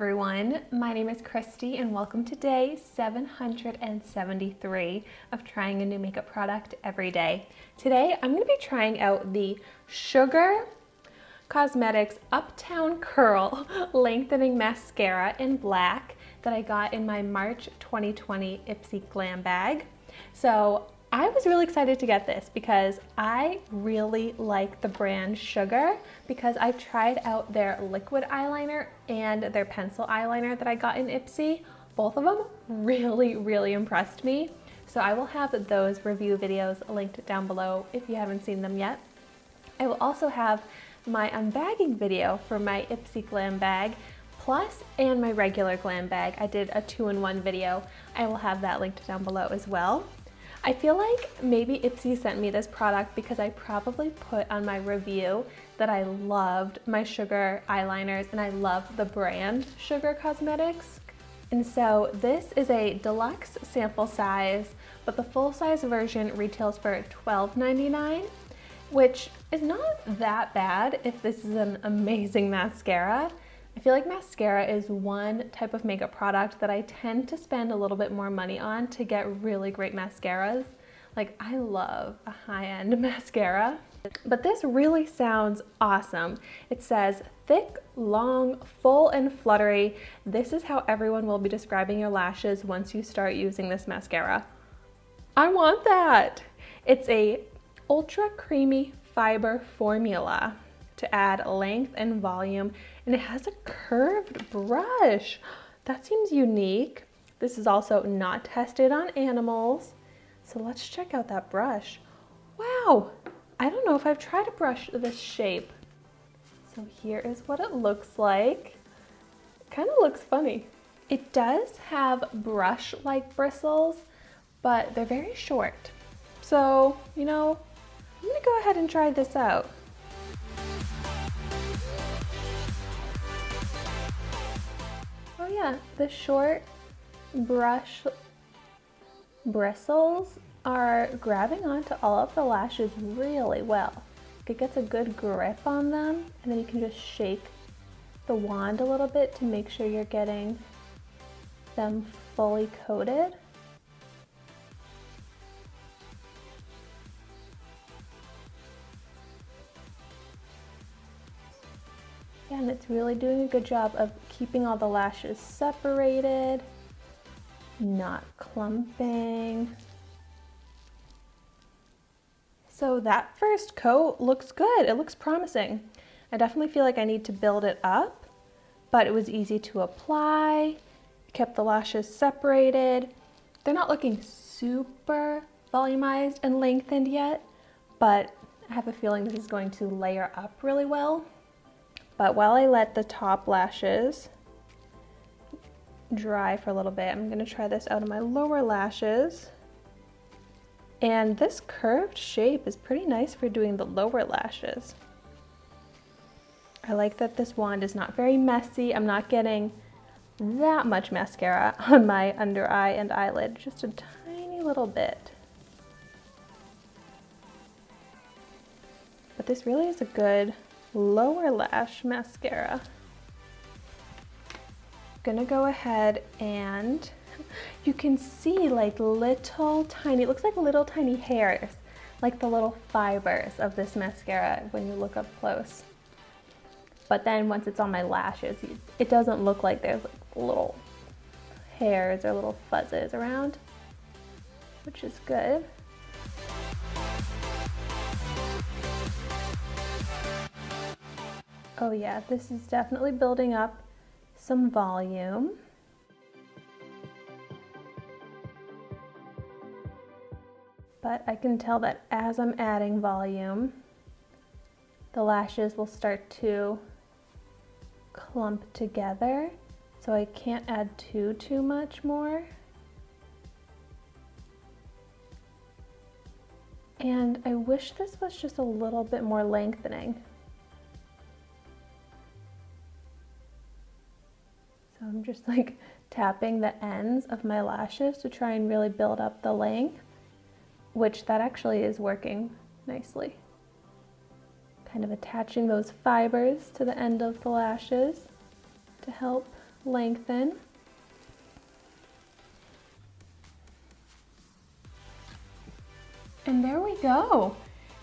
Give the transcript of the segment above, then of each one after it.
everyone, my name is Christy and welcome to day 773 of trying a new makeup product every day. Today I'm going to be trying out the Sugar Cosmetics Uptown Curl Lengthening Mascara in black that I got in my March 2020 Ipsy glam bag. So I was really excited to get this because I really like the brand Sugar because I've tried out their liquid eyeliner and their pencil eyeliner that I got in Ipsy. Both of them really impressed me. So I will have those review videos linked down below if you haven't seen them yet. I will also have my unbagging video for my Ipsy glam bag and my regular glam bag. I did a 2-in-1 video. I will have that linked down below as well. I feel like maybe Ipsy sent me this product because I probably put on my review that I loved my Sugar eyeliners and I love the brand Sugar Cosmetics. And so this is a deluxe sample size, but the full size version retails for $12.99, which is not that bad if this is an amazing mascara. I feel like mascara is one type of makeup product that I tend to spend a little bit more money on to get really great mascaras. Like, I love a high-end mascara. But this really sounds awesome. It says, thick, long, full, and fluttery. This is how everyone will be describing your lashes once you start using this mascara. I want that! It's a ultra creamy fiber formula to add length and volume, and it has a curved brush. That seems unique. This is also not tested on animals. So let's check out that brush. Wow, I don't know if I've tried a brush this shape. So here is what it looks like. It kind of looks funny. It does have brush-like bristles, but they're very short. So, you know, I'm gonna go ahead and try this out. Oh yeah, the short brush bristles are grabbing onto all of the lashes really well. It gets a good grip on them, and then you can just shake the wand a little bit to make sure you're getting them fully coated. And it's really doing a good job of keeping all the lashes separated, not clumping. So that first coat looks good. It looks promising. I definitely feel like I need to build it up, but it was easy to apply, kept the lashes separated. They're not looking super volumized and lengthened yet, but I have a feeling this is going to layer up really well. But while I let the top lashes dry for a little bit, I'm gonna try this out on my lower lashes. And this curved shape is pretty nice for doing the lower lashes. I like that this wand is not very messy. I'm not getting that much mascara on my under eye and eyelid, just a tiny little bit. But this really is a good lower lash mascara. Gonna go ahead and you can see like little tiny, it looks like little tiny hairs, like the little fibers of this mascara when you look up close. But then once it's on my lashes, it doesn't look like there's like little hairs or little fuzzes around, which is good. Oh yeah, this is definitely building up some volume. But I can tell that as I'm adding volume, the lashes will start to clump together, so I can't add too much more. And I wish this was just a little bit more lengthening. So I'm just like tapping the ends of my lashes to try and really build up the length, which that actually is working nicely. Kind of attaching those fibers to the end of the lashes to help lengthen. And there we go.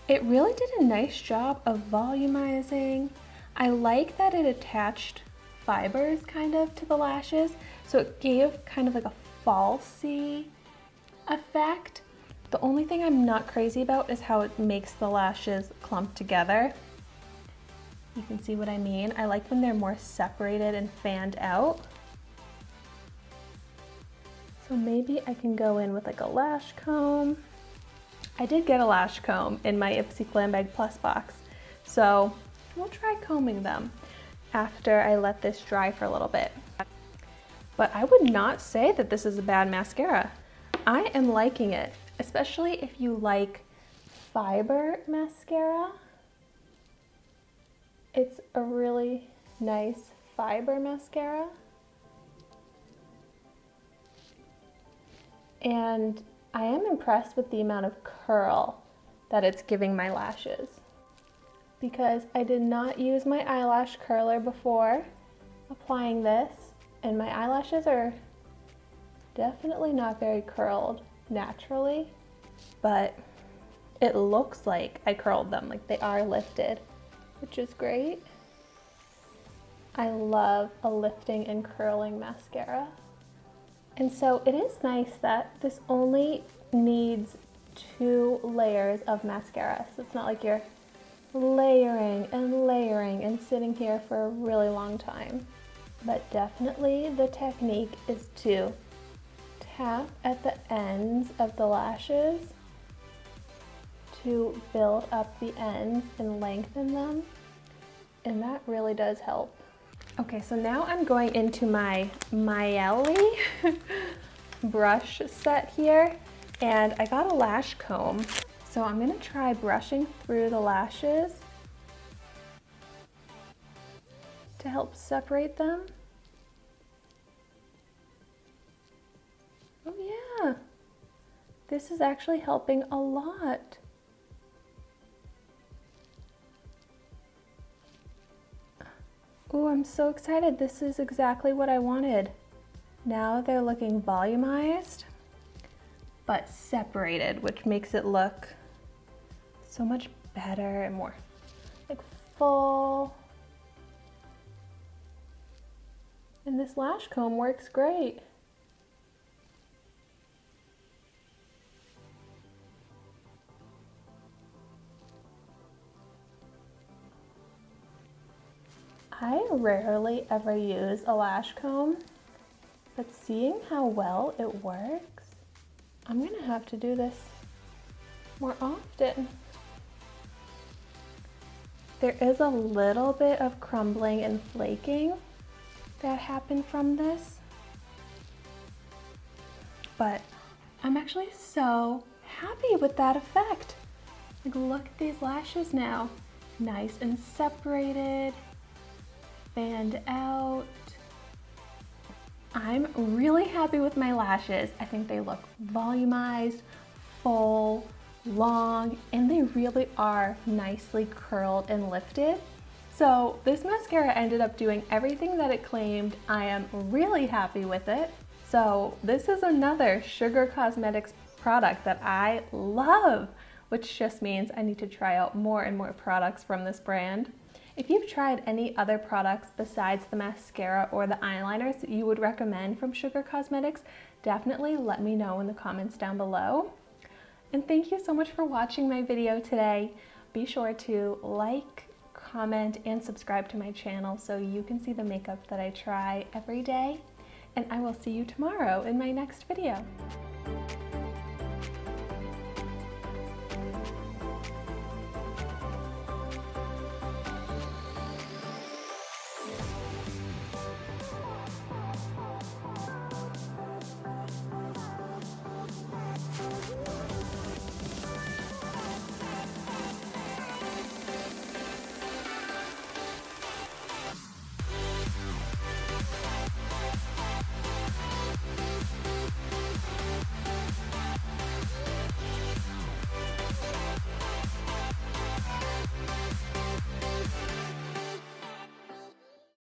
It really did a nice job of volumizing. I like that it attached fibers kind of to the lashes, so it gave kind of like a falsy effect. The only thing I'm not crazy about is how it makes the lashes clump together. You can see what I mean. I like when they're more separated and fanned out. So maybe I can go in with like a lash comb. I did get a lash comb in my Ipsy Glam Bag Plus box, so we'll try combing them after I let this dry for a little bit. But I would not say that this is a bad mascara. I am liking it, especially if you like fiber mascara. It's a really nice fiber mascara. And I am impressed with the amount of curl that it's giving my lashes, because I did not use my eyelash curler before applying this, and my eyelashes are definitely not very curled naturally, but it looks like I curled them, like they are lifted, which is great. I love a lifting and curling mascara. And so it is nice that this only needs 2 layers of mascara. So it's not like you're layering and sitting here for a really long time. But definitely the technique is to tap at the ends of the lashes to build up the ends and lengthen them. And that really does help. Okay, so now I'm going into my Miele brush set here, and I got a lash comb. So I'm gonna try brushing through the lashes to help separate them. Oh yeah, this is actually helping a lot. Ooh, I'm so excited. This is exactly what I wanted. Now they're looking volumized, but separated, which makes it look so much better and more like full. And this lash comb works great. I rarely ever use a lash comb, but seeing how well it works, I'm gonna have to do this more often. There is a little bit of crumbling and flaking that happened from this, but I'm actually so happy with that effect. Like, look at these lashes now, nice and separated, fanned out. I'm really happy with my lashes. I think they look volumized, full, long, and they really are nicely curled and lifted. So this mascara ended up doing everything that it claimed. I am really happy with it. So this is another Sugar Cosmetics product that I love, which just means I need to try out more and more products from this brand. If you've tried any other products besides the mascara or the eyeliners that you would recommend from Sugar Cosmetics, definitely let me know in the comments down below. And thank you so much for watching my video today. Be sure to like, comment, and subscribe to my channel so you can see the makeup that I try every day. And I will see you tomorrow in my next video.